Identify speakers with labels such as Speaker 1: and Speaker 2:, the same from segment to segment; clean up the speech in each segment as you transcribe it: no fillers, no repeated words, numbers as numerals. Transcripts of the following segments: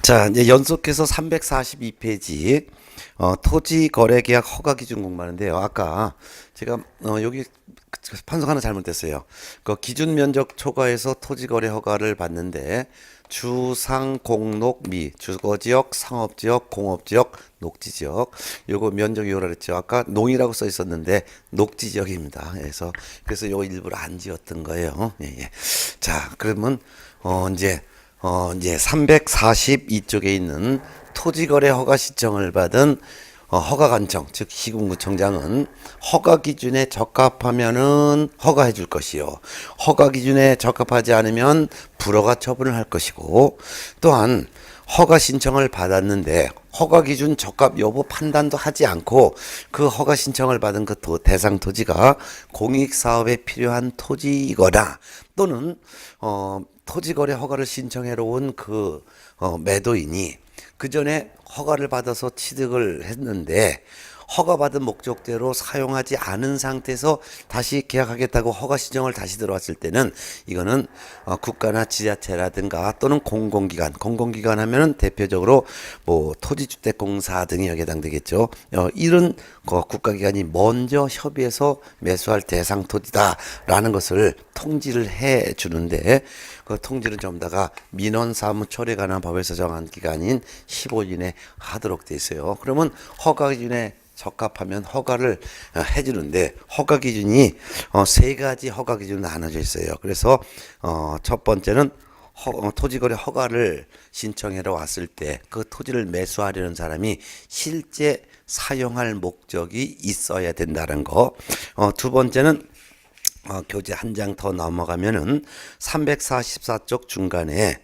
Speaker 1: 자, 이제 연속해서 342페이지 토지거래계약 허가기준 공부하는데요. 아까 제가 여기 판속 하나 잘못됐어요. 그 기준 면적 초과해서 토지거래 허가를 받는데 주상 공록 미 주거지역, 상업지역, 공업지역, 녹지지역 요거 면적 요라 그랬죠. 아까 농이라고 써 있었는데 녹지지역입니다. 그래서 요거 일부러 안 지웠던 거예요. 예, 예. 자, 그러면 이제 342쪽에 있는 토지거래 허가 신청을 받은 허가관청 즉 시군구청장은 허가 기준에 적합하면은 허가해 줄 것이요. 허가 기준에 적합하지 않으면 불허가 처분을 할 것이고, 또한 허가 신청을 받았는데 허가 기준 적합 여부 판단도 하지 않고 그 허가 신청을 받은 그 대상 토지가 공익 사업에 필요한 토지이거나 또는 토지거래 허가를 신청해로 온 그 매도인이 그 전에 허가를 받아서 취득을 했는데 허가받은 목적대로 사용하지 않은 상태에서 다시 계약하겠다고 허가 신청을 다시 들어왔을 때는 이거는 국가나 지자체라든가 또는 공공기관 하면은 대표적으로 뭐 토지주택공사 등이 여기에 해당되겠죠. 이런 국가기관이 먼저 협의해서 매수할 대상 토지다라는 것을 통지를 해 주는데, 그 통지는 전부다가 민원사무 처리에 관한 법에서 정한 기간인 15일에 하도록 돼 있어요. 그러면 허가 기준에 적합하면 허가를 해주는데, 허가 기준이 세 가지 허가 기준으로 나눠져 있어요. 그래서 첫 번째는 토지거래 허가를 신청하러 왔을 때 그 토지를 매수하려는 사람이 실제 사용할 목적이 있어야 된다는 거. 두 번째는 교재 한 장 더 넘어가면은 344쪽 중간에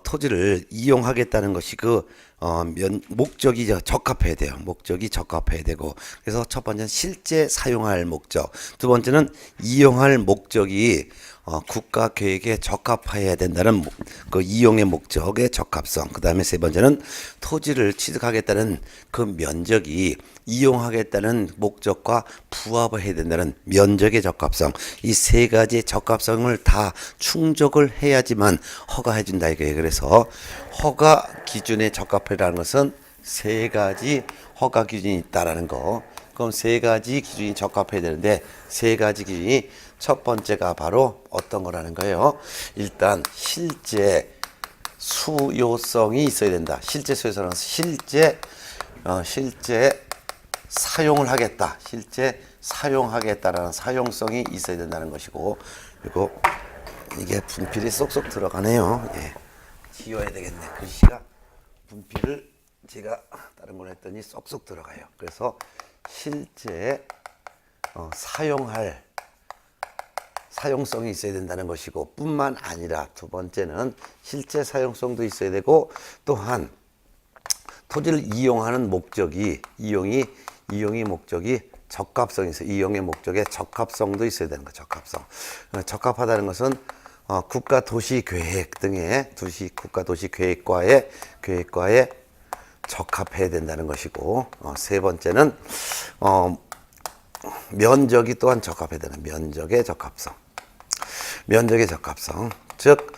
Speaker 1: 토지를 이용하겠다는 것이 목적이 적합해야 돼요. 목적이 적합해야 되고, 그래서 첫 번째는 실제 사용할 목적, 두 번째는 이용할 목적이 국가 계획에 적합해야 된다는 그 이용의 목적의 적합성, 그 다음에 세 번째는 토지를 취득하겠다는 그 면적이 이용하겠다는 목적과 부합을 해야 된다는 면적의 적합성, 이 세 가지 적합성을 다 충족을 해야지만 허가해 준다 이거예요. 그래서 허가 기준에 적합하라는 것은 세 가지 허가 기준이 있다라는 거. 그럼 세 가지 기준이 적합해야 되는데, 세 가지 기준이 첫 번째가 바로 어떤 거라는 거예요. 일단 실제 수요성이 있어야 된다. 실제 수요성은 실제 사용을 하겠다. 실제 사용하겠다라는 사용성이 있어야 된다는 것이고, 그리고 이게 분필이 쏙쏙 들어가네요. 예. 지워야 되겠네. 글씨가 분필을 제가 다른 걸 했더니 쏙쏙 들어가요. 그래서 실제 사용할 사용성이 있어야 된다는 것이고, 뿐만 아니라 두 번째는 실제 사용성도 있어야 되고, 또한 토지를 이용하는 목적이 이용이 목적이 적합성이 있어요. 이용의 목적에 적합성도 있어야 되는 거. 적합성. 적합하다는 것은 국가 도시 계획 등의 국가 도시 계획과에 적합해야 된다는 것이고, 세 번째는 면적이 또한 적합해야 되는 면적의 적합성. 면적의 적합성. 즉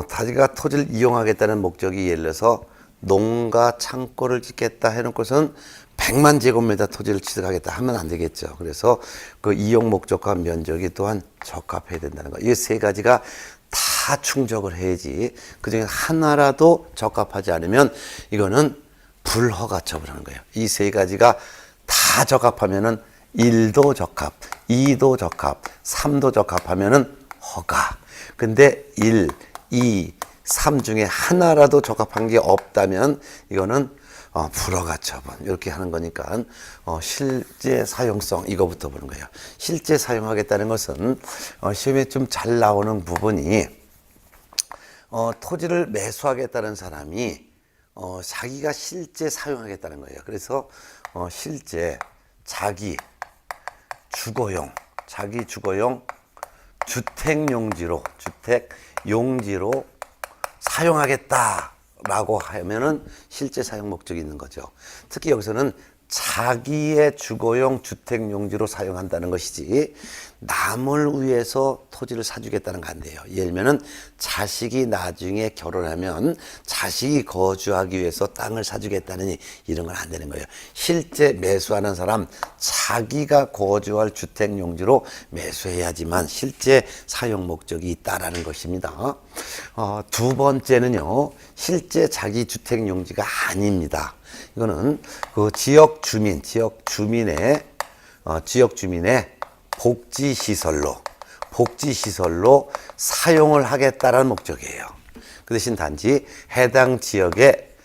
Speaker 1: 자기가 토지를 이용하겠다는 목적이 예를 들어서 농가 창고를 짓겠다 해놓고선 100만 제곱미터 토지를 취득하겠다 하면 안 되겠죠. 그래서 그 이용 목적과 면적이 또한 적합해야 된다는 거. 이 세 가지가 다 충족을 해야지, 그중에 하나라도 적합하지 않으면 이거는 불허가 처분하는 거예요. 이 세 가지가 다 적합하면은 1도 적합, 2도 적합, 3도 적합하면은 허가. 근데 1, 2, 3 중에 하나라도 적합한 게 없다면 이거는 불허가 처분 이렇게 하는 거니까 실제 사용성 이거부터 보는 거예요. 실제 사용하겠다는 것은 시험에 좀 잘 나오는 부분이 토지를 매수하겠다는 사람이 자기가 실제 사용하겠다는 거예요. 그래서 실제 자기 주거용 주택용지로 사용하겠다라고 하면은 실제 사용 목적이 있는 거죠. 특히 여기서는 자기의 주거용 주택용지로 사용한다는 것이지 남을 위해서 토지를 사주겠다는 거 안 돼요. 예를 들면은 자식이 나중에 결혼하면 자식이 거주하기 위해서 땅을 사주겠다느니 이런 건 안 되는 거예요. 실제 매수하는 사람 자기가 거주할 주택용지로 매수해야지만 실제 사용 목적이 있다라는 것입니다. 두 번째는요, 실제 자기 주택용지가 아닙니다. 이거는 그 지역 주민의 복지시설로 사용을 하겠다라는 목적이에요. 그 대신 단지 해당 지역에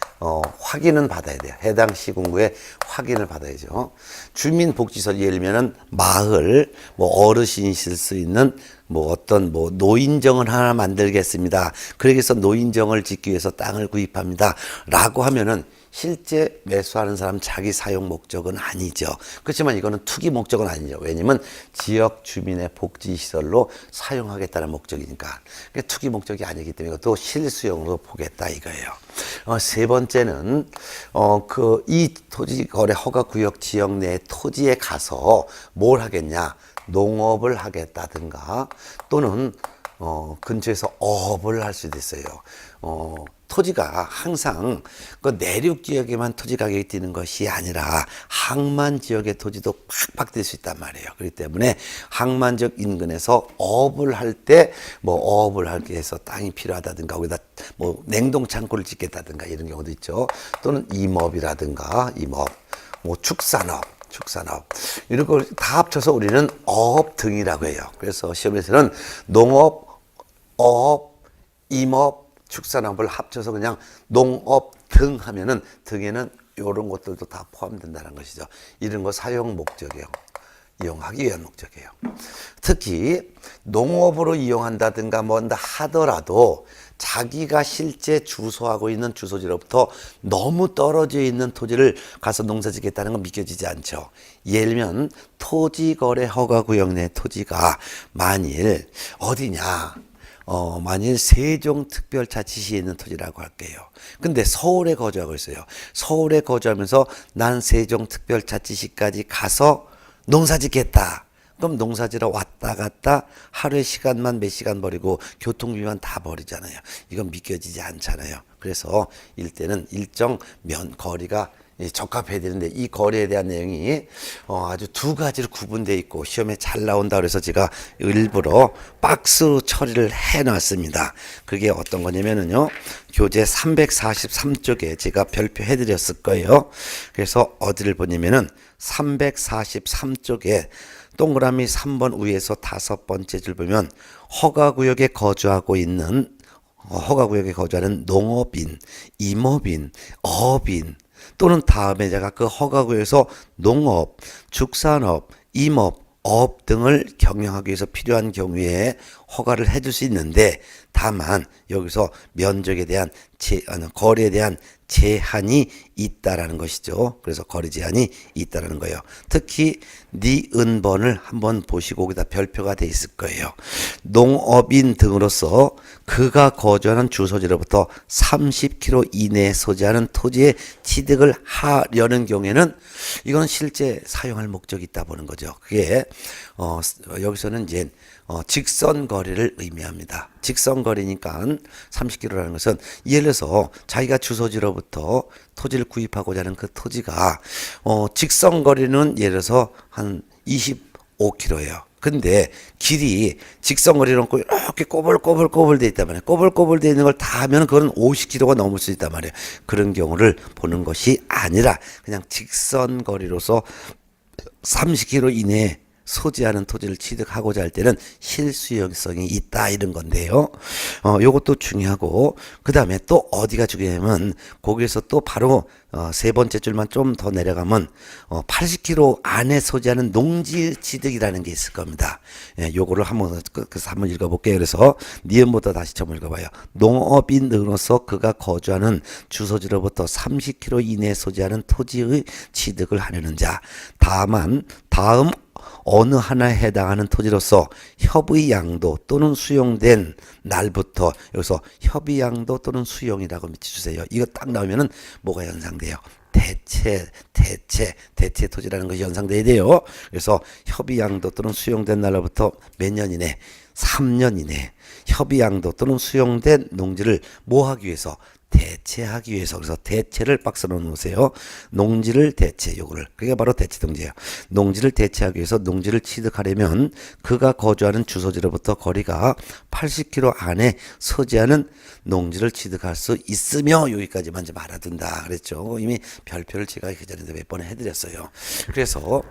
Speaker 1: 확인은 받아야 돼요. 해당 시군구에 확인을 받아야죠. 주민복지시설 예를 들면은 마을 어르신이 쓸 수 있는 어떤 노인정을 하나 만들겠습니다. 그래서 노인정을 짓기 위해서 땅을 구입합니다. 라고 하면은 실제 매수하는 사람 자기 사용 목적은 아니죠. 그렇지만 이거는 투기 목적은 아니죠. 왜냐면 지역 주민의 복지시설로 사용하겠다는 목적이니까. 투기 목적이 아니기 때문에 이것도 실수용으로 보겠다 이거예요. 세 번째는 이 토지거래 허가구역 지역 내 토지에 가서 뭘 하겠냐. 농업을 하겠다든가 또는 근처에서 어업을 할 수도 있어요. 토지가 항상 그 내륙 지역에만 토지 가격이 뛰는 것이 아니라 항만 지역의 토지도 팍팍 뛸 수 있단 말이에요. 그렇기 때문에 항만 지역 인근에서 어업을 할 때 어업을 하기 위해서 땅이 필요하다든가 거기다 냉동 창고를 짓겠다든가 이런 경우도 있죠. 또는 임업이라든가 축산업 이런 걸 다 합쳐서 우리는 어업 등이라고 해요. 그래서 시험에서는 농업, 어업, 임업, 축산업을 합쳐서 그냥 농업 등 하면은 등에는 이런 것들도 다 포함된다는 것이죠. 이런 거 사용 목적이에요. 이용하기 위한 목적이에요. 특히 농업으로 이용한다든가 뭔가 하더라도 자기가 실제 주소하고 있는 주소지로부터 너무 떨어져 있는 토지를 가서 농사 짓겠다는 건 믿겨지지 않죠. 예를 들면 토지거래 허가구역 내 토지가 만일 어디냐, 만일 세종특별자치시에 있는 토지라고 할게요. 근데 서울에 거주하고 있어요. 서울에 거주하면서 난 세종특별자치시까지 가서 농사 짓겠다. 그럼 농사지러 왔다 갔다 하루의 시간만 몇 시간 버리고 교통비만 다 버리잖아요. 이건 믿겨지지 않잖아요. 그래서 일대는 일정 거리가 적합해야 되는데 이 거리에 대한 내용이 아주 두 가지로 구분되어 있고 시험에 잘 나온다 그래서 제가 일부러 박스 처리를 해놨습니다. 그게 어떤 거냐면은요, 교재 343쪽에 제가 별표해 드렸을 거예요. 그래서 어디를 보냐면은 343쪽에 동그라미 3번 위에서 5번째 줄 보면 허가구역에 거주하는 농업인, 임업인, 어업인 또는 다음에 제가 그 허가구에서 농업, 축산업, 임업, 어업 등을 경영하기 위해서 필요한 경우에 허가를 해줄 수 있는데 다만 여기서 면적에 대한 거리에 대한 제한이 있다라는 것이죠. 그래서 거리 제한이 있다라는 거예요. 특히 니은번을 한번 보시고 거기다 별표가 돼 있을 거예요. 농업인 등으로서 그가 거주하는 주소지로부터 30km 이내에 소지하는 토지의 취득을 하려는 경우에는 이건 실제 사용할 목적이 있다 보는 거죠. 그게 여기서는 이제 직선 거리를 의미합니다. 직선 거리니까 30km라는 것은 예를 들어서 자기가 주소지로부터 토지를 구입하고자 하는 그 토지가 직선 거리는 예를 들어서 한 25km예요. 근데 길이 직선 거리는 이렇게 꼬불꼬불 돼 있단 말이에요. 꼬불꼬불 돼 있는 걸 다 하면 그건 50km가 넘을 수 있단 말이에요. 그런 경우를 보는 것이 아니라 그냥 직선 거리로서 30km 이내에 소지하는 토지를 취득하고자 할 때는 실수용성이 있다 이런 건데요. 요것도 중요하고 그 다음에 또 어디가 중요하냐면 거기에서 또 바로 세 번째 줄만 좀 더 내려가면 80km 안에 소지하는 농지 취득이라는 게 있을 겁니다. 예, 요거를 한번 읽어볼게요. 그래서 니은부터 다시 처음 읽어봐요. 농업인으로서 그가 거주하는 주소지로부터 30km 이내에 소지하는 토지의 취득을 하려는 자 다음 어느 하나에 해당하는 토지로서 협의 양도 또는 수용된 날부터 여기서 협의 양도 또는 수용이라고 밑주세요. 이거 딱 나오면은 뭐가 연상돼요? 대체 토지라는 것이 연상돼야 돼요. 그래서 협의 양도 또는 수용된 날로부터 몇 년 이내? 3년 이내 협의 양도 또는 수용된 농지를 뭐 하기 위해서? 대체하기 위해서. 그래서 대체를 박스로 놓으세요. 농지를 대체, 요거를. 그게 바로 대체동지예요. 농지를 대체하기 위해서 농지를 취득하려면 그가 거주하는 주소지로부터 거리가 80km 안에 서지하는 농지를 취득할 수 있으며, 여기까지만 좀 알아둔다 그랬죠. 이미 별표를 제가 그전에도 몇 번 해드렸어요. 그래서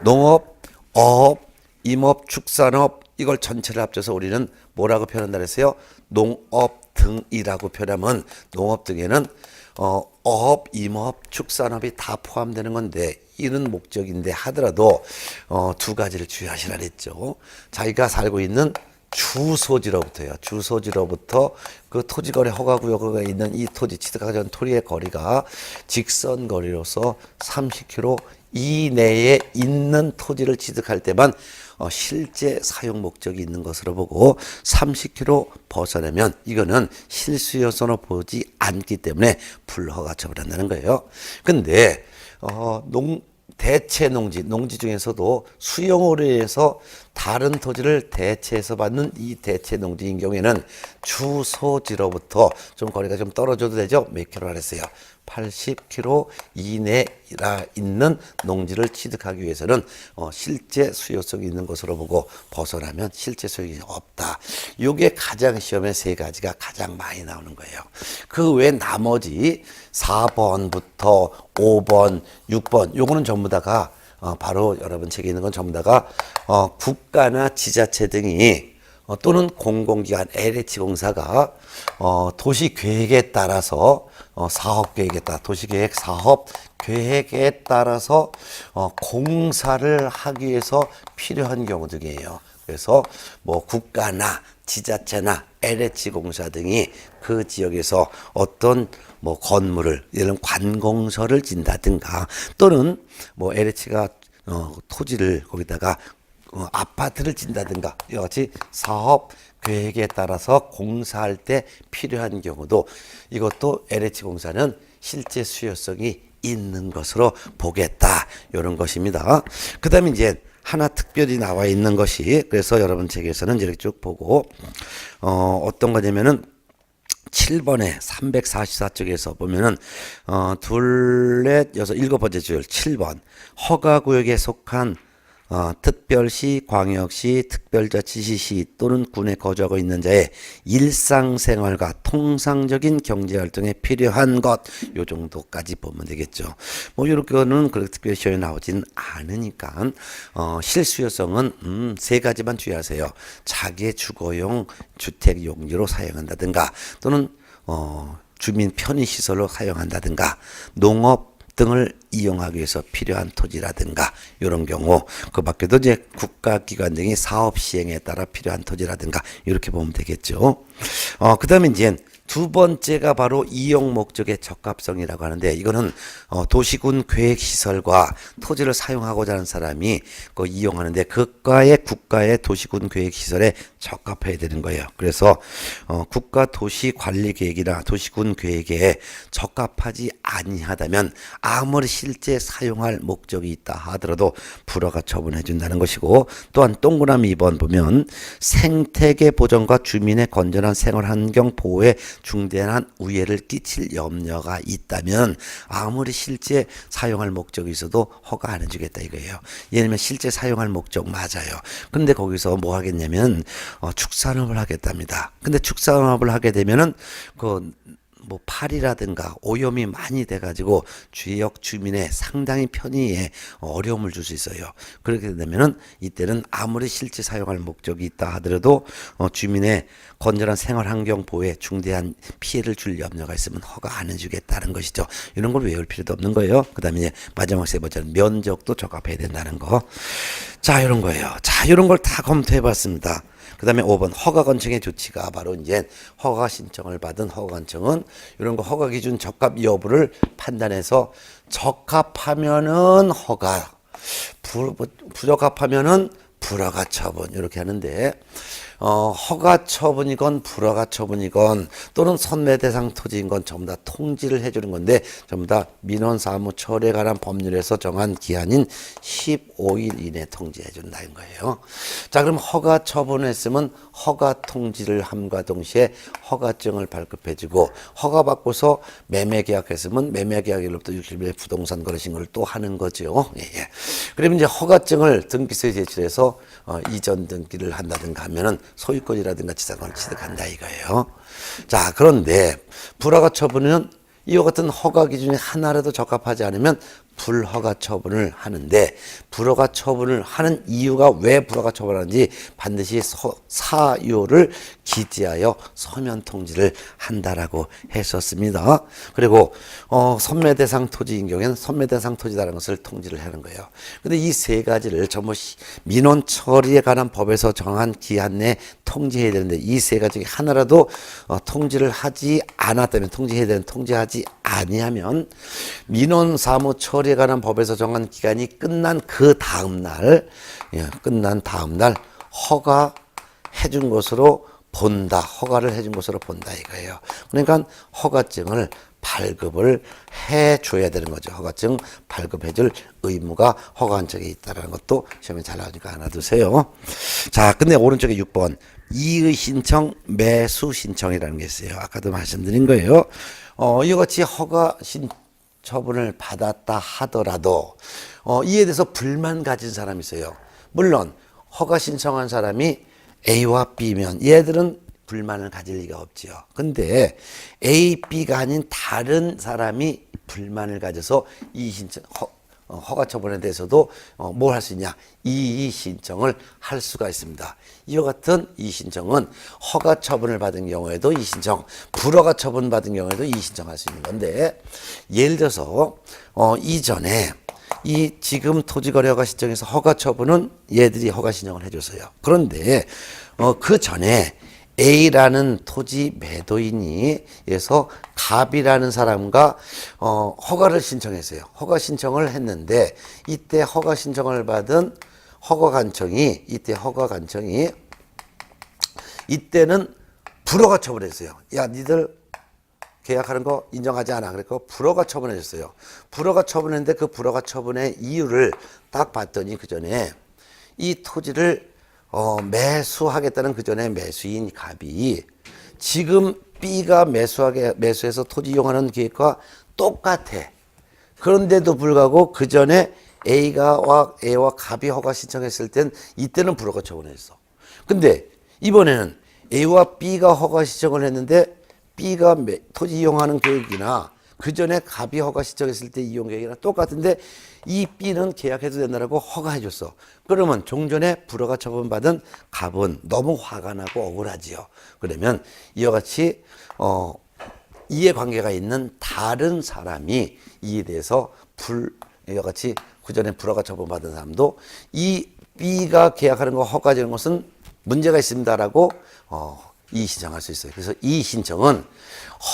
Speaker 1: 농업, 어업, 임업, 축산업 이걸 전체를 합쳐서 우리는 뭐라고 표현한다 그랬어요? 농업 등이라고 표현하면 농업 등에는 어업, 임업, 축산업이 다 포함되는 건데 이런 목적인데 하더라도 두 가지를 주의하시라 그랬죠. 자기가 살고 있는 주소지로부터요. 주소지로부터 그 토지거래 허가구역에 있는 이 토지, 취득하기 전 토지의 거리가 직선 거리로서 30km 이내에 있는 토지를 취득할 때만 실제 사용 목적이 있는 것으로 보고 30km 벗어나면 이거는 실수요소로 보지 않기 때문에 불허가 처벌한다는 거예요. 근데 대체 농지 중에서도 수용으로 해서 다른 토지를 대체해서 받는 이 대체 농지인 경우에는 주소지로부터 좀 거리가 좀 떨어져도 되죠. 몇 킬로라 했어요? 80km 이내에 있는 농지를 취득하기 위해서는 실제 수요성이 있는 것으로 보고 벗어나면 실제 소용이 없다. 이게 가장 시험에 세 가지가 가장 많이 나오는 거예요. 그 외 나머지 4번부터 5번, 6번 요거는 전부 다가 바로 여러분 책에 있는 건 전부 다가 국가나 지자체 등이 또는 공공기관 LH공사가 도시계획에 따라서 사업계획에 따라 도시계획 사업계획에 따라서 공사를 하기 위해서 필요한 경우 등이에요. 그래서 뭐 국가나 지자체나 LH공사 등이 그 지역에서 어떤 뭐 건물을 예를 들면 관공서를 진다든가 또는 뭐 LH가 토지를 거기다가 아파트를 짓는다든가 이와 같이 사업 계획에 따라서 공사할 때 필요한 경우도 이것도 LH공사는 실제 수요성이 있는 것으로 보겠다. 이런 것입니다. 그 다음에 이제 하나 특별히 나와 있는 것이 그래서 여러분 책에서는 이렇게 쭉 보고 어떤 거냐면은 7번에 344쪽에서 보면은 둘, 넷, 여섯, 일곱 번째 줄 7번 허가구역에 속한 특별시, 광역시, 특별자치시 또는 군에 거주하고 있는 자의 일상생활과 통상적인 경제활동에 필요한 것, 요 정도까지 보면 되겠죠. 뭐 이렇게는 그렇게 특별히 시험에 나오진 않으니까 실수요성은 세 가지만 주의하세요. 자기의 주거용 주택 용지로 사용한다든가 또는 주민 편의시설로 사용한다든가 농업 등을 이용하기 위해서 필요한 토지라든가 이런 경우 그 밖에도 이제 국가기관 등이 사업 시행에 따라 필요한 토지라든가 이렇게 보면 되겠죠. 그 다음에 이제 두 번째가 바로 이용 목적의 적합성이라고 하는데 이거는 도시군 계획시설과 토지를 사용하고자 하는 사람이 그 이용하는데 그과의 국가의 도시군 계획시설에 적합해야 되는 거예요. 그래서 국가 도시 관리 계획이나 도시군 계획에 적합하지 아니하다면 아무리 실제 사용할 목적이 있다 하더라도 불허가 처분해 준다는 것이고 또한 동그라미 2번 보면 생태계 보존과 주민의 건전한 생활 환경 보호에 중대한 우애를 끼칠 염려가 있다면 아무리 실제 사용할 목적이 있어도 허가 안 해주겠다 이거예요. 예를 들면 실제 사용할 목적 맞아요. 근데 거기서 뭐 하겠냐면 축산업을 하겠답니다. 근데 축산업을 하게 되면은 뭐 파리라든가 오염이 많이 돼가지고 지역 주민의 상당히 편의에 어려움을 줄 수 있어요. 그렇게 되면은 이때는 아무리 실제 사용할 목적이 있다 하더라도 주민의 건전한 생활 환경 보호에 중대한 피해를 줄 염려가 있으면 허가 안 해주겠다는 것이죠. 이런 걸 외울 필요도 없는 거예요. 그 다음에 이제 마지막 세 번째는 면적도 적합해야 된다는 거. 자, 이런 거예요. 자, 이런 걸 다 검토해 봤습니다. 그 다음에 5번 허가건청의 조치가 바로 이제 허가 신청을 받은 허가건청은 이런 거 허가 기준 적합 여부를 판단해서 적합하면은 허가 부적합하면은 불허가 처분 이렇게 하는데 허가 처분이건 불허가 처분이건 또는 선매 대상 토지인 건 전부 다 통지를 해주는 건데 전부 다 민원 사무 처리에 관한 법률에서 정한 기한인 15일 이내 통지해 준다는 거예요. 자, 그럼 허가 처분했으면 허가 통지를 함과 동시에 허가증을 발급해주고 허가 받고서 매매 계약했으면 매매 계약일로부터 60일에 부동산 거래 신고를 또 하는 거죠. 예. 그러면 이제 허가증을 등기소에 제출해서 이전 등기를 한다든가 하면은 소유권이라든가 지상권을 취득한다 이거예요. 자, 그런데 불허가 처분은 이와 같은 허가 기준이 하나라도 적합하지 않으면 불허가 처분을 하는데 불허가 처분을 하는 이유가 왜 불허가 처분하는지 반드시 사유를 기재하여 서면 통지를 한다라고 했었습니다. 그리고 선매 대상 토지인 경우에는 선매 대상 토지라는 것을 통지를 하는 거예요. 근데 이 세 가지를 전부 민원 처리에 관한 법에서 정한 기한 내에 통지해야 되는데 이 세 가지 중에 하나라도 통지를 하지 않았다면 통지해야 되는 통지하지 아니하면 민원 사무 처리에 관한 법에서 정한 기간이 끝난 그 다음 날 허가 해준 것으로 본다. 허가를 해준 것으로 본다 이거예요. 그러니까 허가증을 발급을 해줘야 되는 거죠. 허가증 발급해줄 의무가 허가한 적에 있다는 것도 시험에 잘 나오니까 하나 두세요. 자, 근데 오른쪽에 6번 이의 신청, 매수 신청이라는 게 있어요. 아까도 말씀드린 거예요. 이와 같이 허가 처분을 받았다 하더라도 이에 대해서 불만 가진 사람이 있어요. 물론 허가 신청한 사람이 A와 B면 얘들은 불만을 가질 리가 없지요. 근데 A, B가 아닌 다른 사람이 불만을 가져서 이 신청 허가 처분에 대해서도 뭘 할 수 있냐? 이의 신청을 할 수가 있습니다. 이와 같은 이의 신청은 허가 처분을 받은 경우에도 이의 신청, 불허가 처분 받은 경우에도 이의 신청할 수 있는 건데 예를 들어서 이전에 이 지금 토지거래 허가 신청에서 허가 처분은 얘들이 허가 신청을 해줬어요. 그런데 그 전에 A라는 토지 매도인이에서 갑이라는 사람과 허가를 신청했어요. 허가 신청을 했는데 이때 허가 신청을 받은 허가관청이 이때는 불허가 처분했어요. 야, 니들 계약하는 거 인정하지 않아. 그래서 불허가 처분해줬어요. 불허가 처분했는데 그 불허가 처분의 이유를 딱 봤더니 그 전에 이 토지를 매수하겠다는 그 전에 매수인 갑이 지금 B가 매수해서 토지 이용하는 계획과 똑같아. 그런데도 불구하고 그 전에 A와 갑이 허가 신청했을 땐 이때는 불허가 처분했어. 근데 이번에는 A와 B가 허가 신청을 했는데 B가 토지 이용하는 계획이나 그 전에 갑이 허가 신청했을 때 이용 계획이랑 똑같은데 이 B는 계약해도 된다라고 허가해줬어. 그러면 종전에 불허가 처분받은 갑은 너무 화가 나고 억울하지요. 그러면 이와 같이 이해관계가 있는 다른 사람이 이에 대해서 이와 같이 그 전에 불허가 처분받은 사람도 이 B가 계약하는 거 허가되는 것은 문제가 있습니다라고 이의 신청할 수 있어요. 그래서 이의 신청은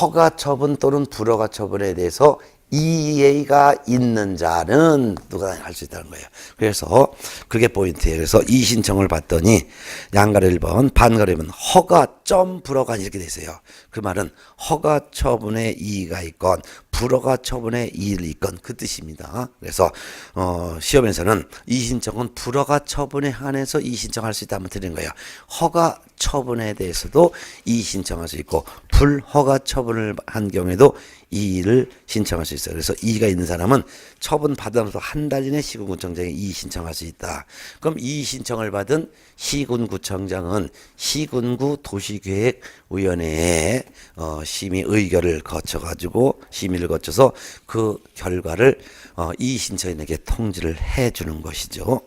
Speaker 1: 허가 처분 또는 불허가 처분에 대해서 이의가 있는 자는 누가 할 수 있다는 거예요. 그래서 그게 포인트예요. 그래서 이의 신청을 받더니 양가로 1번, 반가로 1번 허가 점 불허가 이렇게 돼 있어요. 그 말은 허가 처분에 이의가 있건 불허가 처분에 이의를 있건 그 뜻입니다. 그래서 시험에서는 이의 신청은 불허가 처분에 한해서 이의 신청할 수 있다면 드리는 거예요. 허가 처분에 대해서도 이의 신청할 수 있고 불허가 처분을 한 경우에도 이의를 신청할 수 있어요. 그래서 이의가 있는 사람은 처분 받아서 한 달 이내 시군구청장에 이의 신청할 수 있다. 그럼 이의 신청을 받은 시군구청장은 시군구 도시계획위원회에 심의 의결을 심의를 거쳐서 그 결과를 이의 신청인에게 통지를 해주는 것이죠.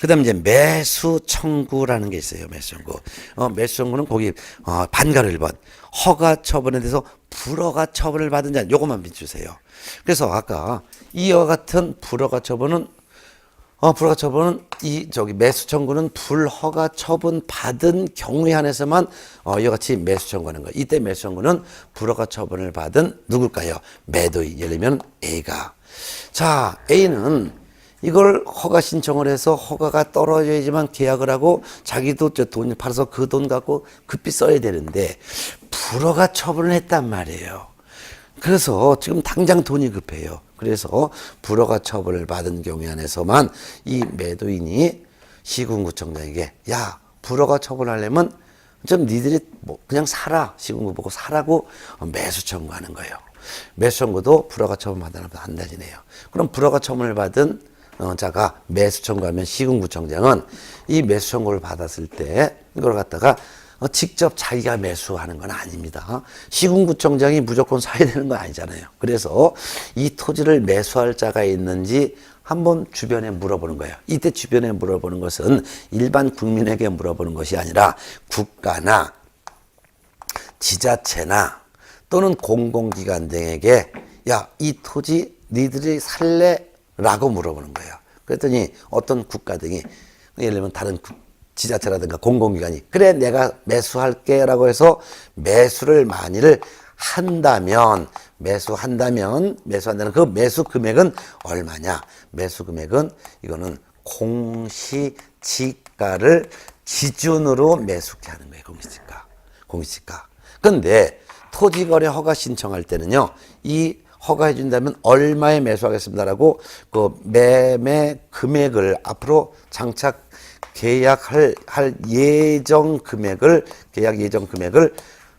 Speaker 1: 그 다음에 이제 매수 청구라는 게 있어요. 매수 청구. 매수 청구는 거기 반가로 1번 허가 처분에 대해서 불허가 처분을 받은 자 요것만 비추세요. 그래서 아까 이와 같은 불허가 처분은 매수 청구는 불허가 처분 받은 경우에 한해서만 이와 같이 매수 청구하는 거예요. 이때 매수 청구는 불허가 처분을 받은 누굴까요? 매도인. 예를 들면 A가. 자, A는 이걸 허가 신청을 해서 허가가 떨어져야지만 계약을 하고 자기도 저 돈 팔아서 그 돈 갖고 급히 써야 되는데 불허가 처분을 했단 말이에요. 그래서 지금 당장 돈이 급해요. 그래서 불허가 처분을 받은 경우에 한해서만 이 매도인이 시군구청장에게 야, 불허가 처분하려면 좀 니들이 뭐 그냥 사라. 시군구 보고 사라고 매수 청구하는 거예요. 매수 청구도 불허가 처분 받으면 안 달리네요. 그럼 불허가 처분을 받은 자가 매수 청구하면 시군구청장은 이 매수 청구를 받았을 때 이걸 갖다가 직접 자기가 매수하는 건 아닙니다. 시군구청장이 무조건 사야 되는 건 아니잖아요. 그래서 이 토지를 매수할 자가 있는지 한번 주변에 물어보는 거예요. 이때 주변에 물어보는 것은 일반 국민에게 물어보는 것이 아니라 국가나 지자체나 또는 공공기관 등에게 야, 이 토지 니들이 살래? 라고 물어보는 거예요. 그랬더니 어떤 국가 등이 예를 들면 다른 지자체라든가 공공기관이 그래 내가 매수할게 라고 해서 매수를 만일 매수한다는 그 매수 금액은 얼마냐? 매수 금액은 이거는 공시지가를 기준으로 매수케 하는 거예요. 공시지가. 근데 토지거래 허가 신청할 때는요, 이 허가해 준다면 얼마에 매수하겠습니다라고 그 매매 금액을 앞으로 장착 계약할 계약 예정 금액을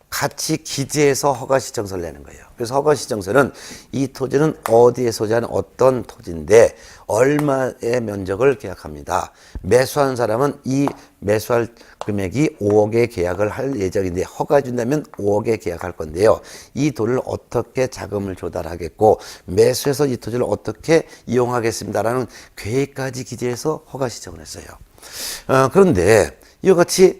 Speaker 1: 같이 기재해서 허가 신청서를 내는 거예요. 그래서 허가 신청서는 이 토지는 어디에 소재하는 어떤 토지인데 얼마의 면적을 계약합니다. 매수하는 사람은 이 매수할 금액이 5억에 계약을 할 예정인데 허가 준다면 5억에 계약할 건데요. 이 돈을 어떻게 자금을 조달하겠고 매수해서 이 토지를 어떻게 이용하겠습니다라는 계획까지 기재해서 허가 신청을 했어요. 그런데 이와 같이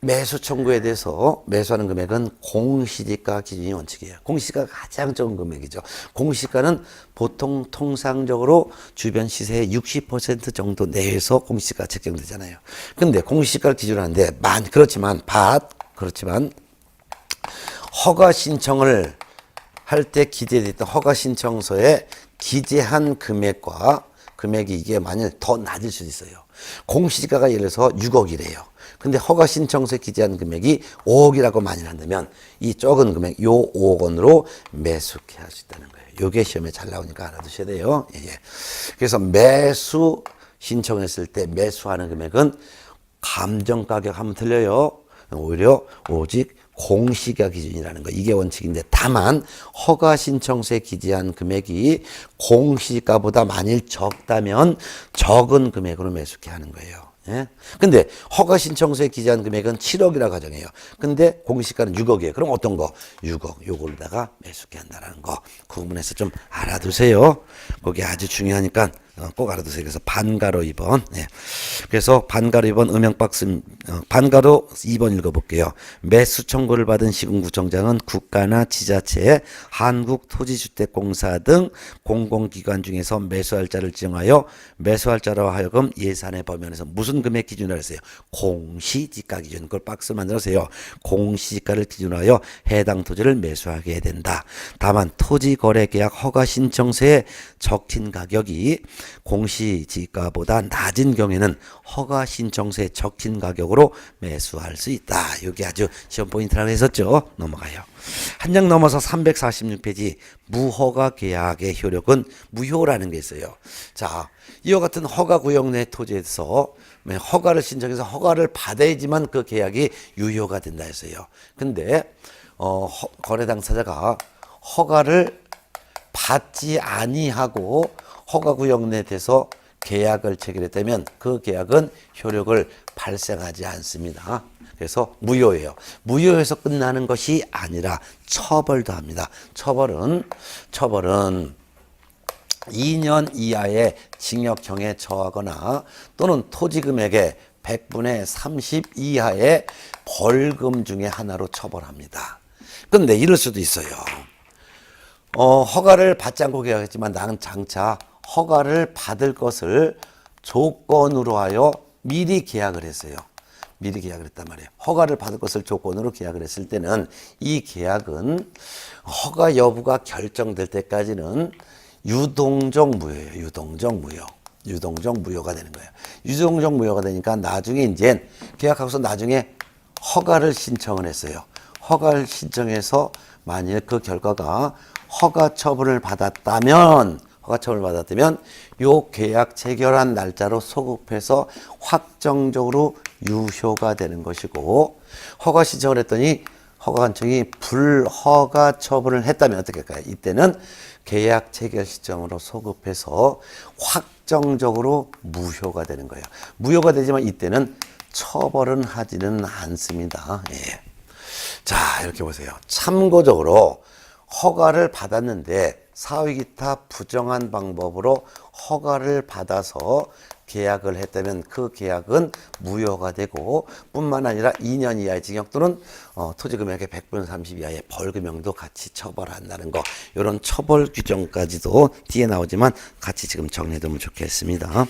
Speaker 1: 매수 청구에 대해서 매수하는 금액은 공시지가 기준이 원칙이에요. 공시지가가 가장 적은 금액이죠. 공시지가는 보통 통상적으로 주변 시세의 60% 정도 내에서 공시지가가 책정되잖아요. 근데 공시지가를 기준으로 하는데 그렇지만 허가 신청을 할 때 기재됐던 허가 신청서에 기재한 금액이 이게 만일 더 낮을 수도 있어요. 공시지가가 예를 들어서 6억이래요. 근데 허가 신청서에 기재한 금액이 5억이라고 만일 한다면 이 적은 금액, 요 5억 원으로 매수케 할 수 있다는 거예요. 요게 시험에 잘 나오니까 알아두셔야 돼요. 예. 그래서 매수 신청했을 때 매수하는 금액은 감정가격 하면 틀려요. 오히려 오직 공시가 기준이라는 거 이게 원칙인데 다만 허가 신청서에 기재한 금액이 공시가보다 만일 적다면 적은 금액으로 매수케 하는 거예요. 예? 근데 허가 신청서에 기재한 금액은 7억이라 가정해요. 근데 공시가는 6억이에요. 그럼 어떤 거? 6억 요걸로다가 매수케 한다는 거. 그 부분에서 좀 알아두세요. 그게 아주 중요하니까 꼭 알아두세요. 그래서 반가로 2번. 예. 그래서 반가로 2번 음영박스 반가로 2번 읽어볼게요. 매수 청구를 받은 시군구청장은 국가나 지자체의 한국토지주택공사 등 공공기관 중에서 매수할 자를 지정하여 매수할 자로 하여금 예산의 범위 안에서 무슨 금액 기준으로 했어요? 공시지가 기준. 그걸 박스 만들어서요. 공시지가를 기준으로 하여 해당 토지를 매수하게 해야 된다. 다만 토지거래계약 허가 신청서에 적힌 가격이 공시지가보다 낮은 경우에는 허가 신청서에 적힌 가격으로 매수할 수 있다. 이게 아주 시험 포인트라고 했었죠. 넘어가요. 한 장 넘어서 346페이지 무허가 계약의 효력은 무효라는 게 있어요. 자, 이와 같은 허가 구역 내 토지에서 허가를 신청해서 허가를 받아야지만 그 계약이 유효가 된다 했어요. 근데 거래 당사자가 허가를 받지 아니하고 허가구역 내에서 계약을 체결했다면 그 계약은 효력을 발생하지 않습니다. 그래서 무효예요. 무효해서 끝나는 것이 아니라 처벌도 합니다. 처벌은 2년 이하의 징역형에 처하거나 또는 토지금액의 100분의 30 이하의 벌금 중에 하나로 처벌합니다. 그런데 이럴 수도 있어요. 허가를 받지 않고 계약했지만 나는 장차 허가를 받을 것을 조건으로 하여 미리 계약을 했어요. 미리 계약을 했단 말이에요. 허가를 받을 것을 조건으로 계약을 했을 때는 이 계약은 허가 여부가 결정될 때까지는 유동적 무효예요. 유동적 무효. 유동적 무효가 되는 거예요. 유동적 무효가 되니까 나중에 이제 계약하고서 나중에 허가를 신청을 했어요. 허가를 신청해서 만일 그 결과가 허가 처분을 받았다면 요 계약 체결한 날짜로 소급해서 확정적으로 유효가 되는 것이고, 허가 신청을 했더니 허가관청이 불허가 처분을 했다면 어떻게 할까요? 이때는 계약 체결 시점으로 소급해서 확정적으로 무효가 되는 거예요. 무효가 되지만 이때는 처벌은 하지는 않습니다. 예. 자, 이렇게 보세요. 참고적으로 허가를 받았는데 사후기타 부정한 방법으로 허가를 받아서 계약을 했다면 그 계약은 무효가 되고, 뿐만 아니라 2년 이하의 징역 또는 토지금액의 100분의 30 이하의 벌금형도 같이 처벌한다는 거, 이런 처벌 규정까지도 뒤에 나오지만 같이 지금 정리해두면 좋겠습니다.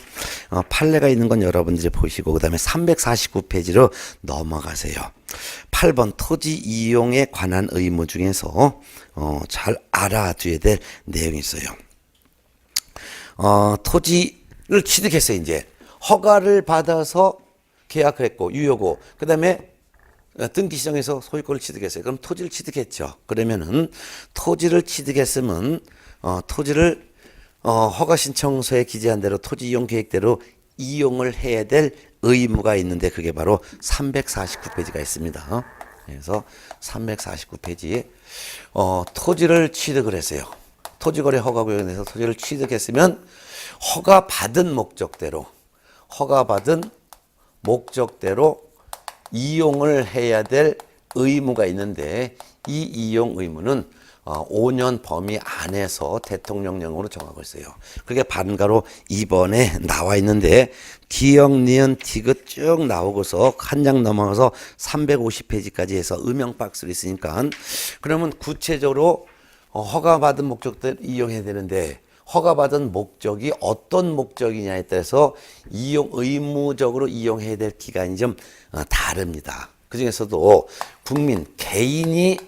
Speaker 1: 판례가 있는 건 여러분들이 보시고 그 다음에 349페이지로 넘어가세요. 8번 토지 이용에 관한 의무 중에서 잘 알아둬야 될 내용이 있어요. 토지를 취득했어요. 이제 허가를 받아서 계약을 했고 유효고, 그 다음에 등기 시정에서 소유권을 취득했어요. 그럼 토지를 취득했죠. 그러면은 토지를 취득했으면 토지를 허가 신청서에 기재한 대로 토지 이용 계획대로 이용을 해야 될 의무가 있는데, 그게 바로 349페이지가 있습니다. 그래서 349페이지에 토지를 취득을 했어요. 토지거래 허가구역에서 토지를 취득했으면 허가받은 목적대로 이용을 해야 될 의무가 있는데, 이 이용 의무는 5년 범위 안에서 대통령령으로 정하고 있어요. 그게 반가로 2번에 나와 있는데, 기역, 니은, 디귿 쭉 나오고서 한 장 넘어가서 350페이지까지 해서 음영 박스로 있으니까, 그러면 구체적으로 허가받은 목적대로 이용해야 되는데, 허가받은 목적이 어떤 목적이냐에 따라서 이용 의무적으로 이용해야 될 기간이 좀 다릅니다. 그 중에서도 개인이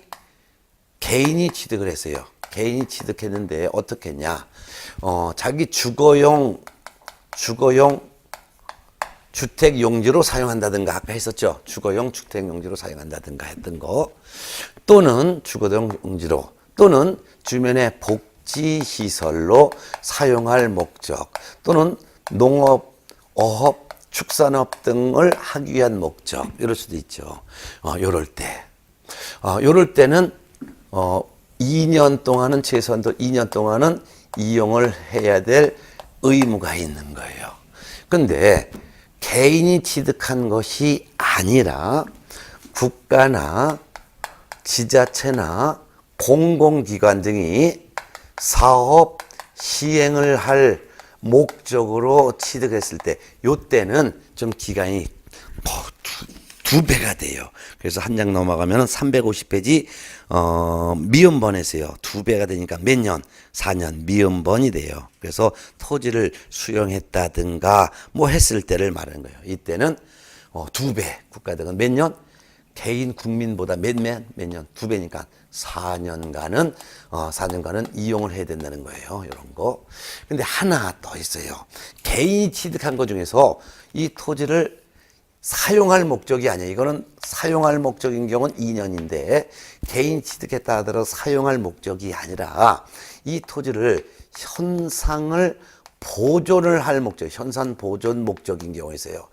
Speaker 1: 취득을 했어요. 개인이 취득했는데 어떻게 했냐? 자기 주거용 주택 용지로 사용한다든가, 아까 했었죠. 주거용 주택 용지로 사용한다든가 했던 거, 또는 주거용 용지로, 또는 주변의 복지시설로 사용할 목적, 또는 농업, 어업, 축산업 등을 하기 위한 목적, 이럴 수도 있죠. 요럴 때는 2년 동안은, 최소한도 2년 동안은 이용을 해야 될 의무가 있는 거예요. 근데 개인이 취득한 것이 아니라 국가나 지자체나 공공기관 등이 사업 시행을 할 목적으로 취득했을 때, 요때는 좀 기간이 두 배가 돼요. 그래서 한 장 넘어가면 350페이지 미음번에서요. 두 배가 되니까 몇 년? 4년 미음번이 돼요. 그래서 토지를 수용했다든가 뭐 했을 때를 말하는 거예요. 이때는 두 배, 국가 등은 몇 년? 개인 국민보다 몇 년? 두 배니까 4년간은 이용을 해야 된다는 거예요. 이런 거. 근데 하나 더 있어요. 개인이 취득한 것 중에서 이 토지를 사용할 목적이 아니에요. 이거는 사용할 목적인 경우는 2년인데, 개인 취득했다 하더라도 사용할 목적이 아니라 이 토지를 현상을 보존을 할 목적, 현상 보존 목적인 경우가 있어요.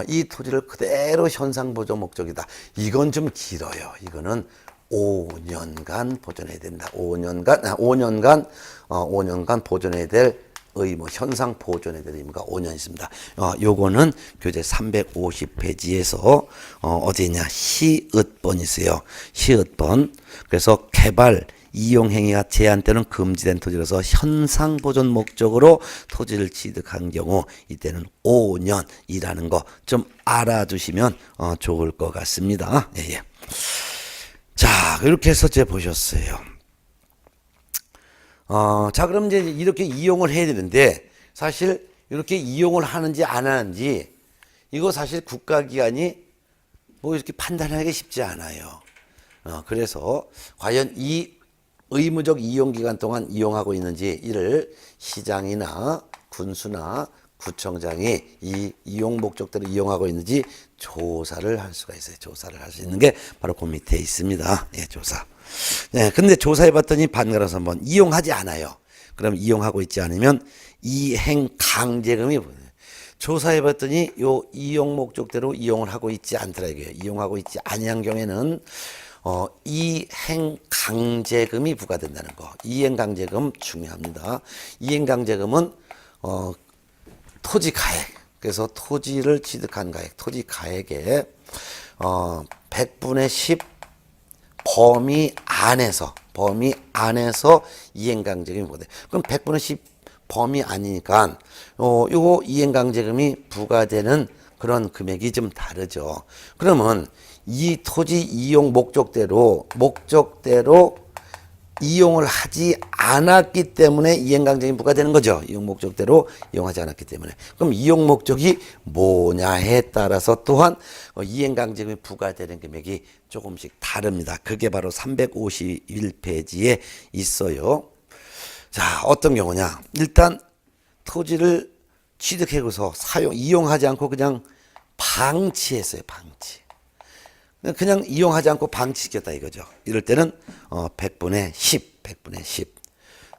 Speaker 1: 이 토지를 그대로 현상 보존 목적이다. 이건 좀 길어요. 이거는 5년간 보존해야 된다. 5년간 보존해야 될 의무, 현상 보존해야 될 의무가 5년 있습니다. 요거는 교재 350페이지에서 어디냐, 시읒번이 있어요. 시읒번. 그래서 개발 이용 행위가 제한되는 금지된 토지로서 현상 보존 목적으로 토지를 취득한 경우, 이때는 5년이라는 거 좀 알아두시면 좋을 것 같습니다. 예. 자, 이렇게 해서 이제 보셨어요. 자, 그럼 이제 이렇게 이용을 해야 되는데, 사실 이렇게 이용을 하는지 안 하는지, 이거 사실 국가기관이 뭐 이렇게 판단하기 쉽지 않아요. 그래서 과연 이 의무적 이용 기간 동안 이용하고 있는지, 이를 시장이나 군수나 구청장이 이 이용 목적대로 이용하고 있는지 조사를 할 수가 있어요. 조사를 할 수 있는 게 바로 그 밑에 있습니다. 예, 조사. 네, 근데 조사해 봤더니 반가라서 한번 이용하지 않아요. 그럼 이용하고 있지 않으면 이행 강제금이 보여요. 조사해 봤더니 요 이용 목적대로 이용을 하고 있지 않더라 이거예요. 이용하고 있지 아니한 경우에는 이행 강제금이 부과된다는 거. 이행 강제금 중요합니다. 이행 강제금은 토지 가액. 그래서 토지를 취득한 가액, 토지 가액의 100분의 10 범위 안에서 이행 강제금이 부과돼. 그럼 100분의 10 범위 아니니까 요거 이행 강제금이 부과되는 그런 금액이 좀 다르죠. 그러면 이 토지 이용 목적대로 이용을 하지 않았기 때문에 이행 강제금이 부과되는 거죠. 이용 목적대로 이용하지 않았기 때문에. 그럼 이용 목적이 뭐냐에 따라서 또한 이행 강제금이 부과되는 금액이 조금씩 다릅니다. 그게 바로 351페이지에 있어요. 자, 어떤 경우냐? 일단 토지를 취득해서 이용하지 않고 그냥 방치했어요. 그냥 이용하지 않고 방치시켰다 이거죠. 이럴 때는 100분의 10.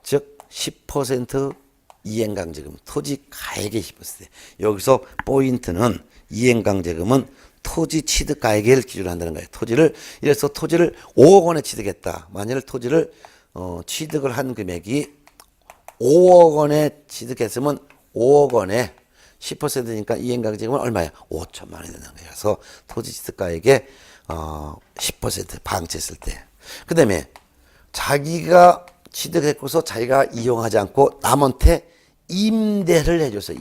Speaker 1: 즉 10% 이행강제금, 토지 가액의 10%. 여기서 포인트는 이행강제금은 토지 취득 가액을 기준으로 한다는 거예요. 이래서 토지를 5억 원에 취득했다. 만일 토지를 취득을 한 금액이 5억 원에 취득했으면 5억 원에 10%니까 이행강제금은 얼마야? 5천만 원이 되는 거예요. 그래서 토지 취득가액의 10% 방치했을 때. 그 다음에 자기가 취득했고서 자기가 이용하지 않고 남한테 임대를 해줬어요.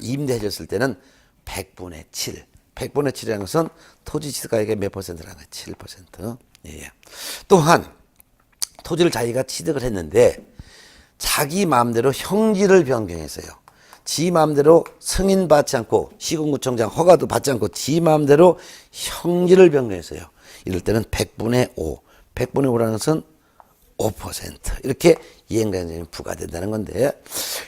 Speaker 1: 임대해줬을 때는 100분의 7. 100분의 7이라는 것은 토지 취득가액의 몇 퍼센트라는 거예요? 7%. 예. 또한 토지를 자기가 취득을 했는데 자기 마음대로 형질을 변경했어요. 지 마음대로 승인 받지 않고 시군구청장 허가도 받지 않고 지 마음대로 형질을 변경했어요. 이럴 때는 100분의 5. 100분의 5라는 것은 5% 이렇게 이행강제금이 부과된다는 건데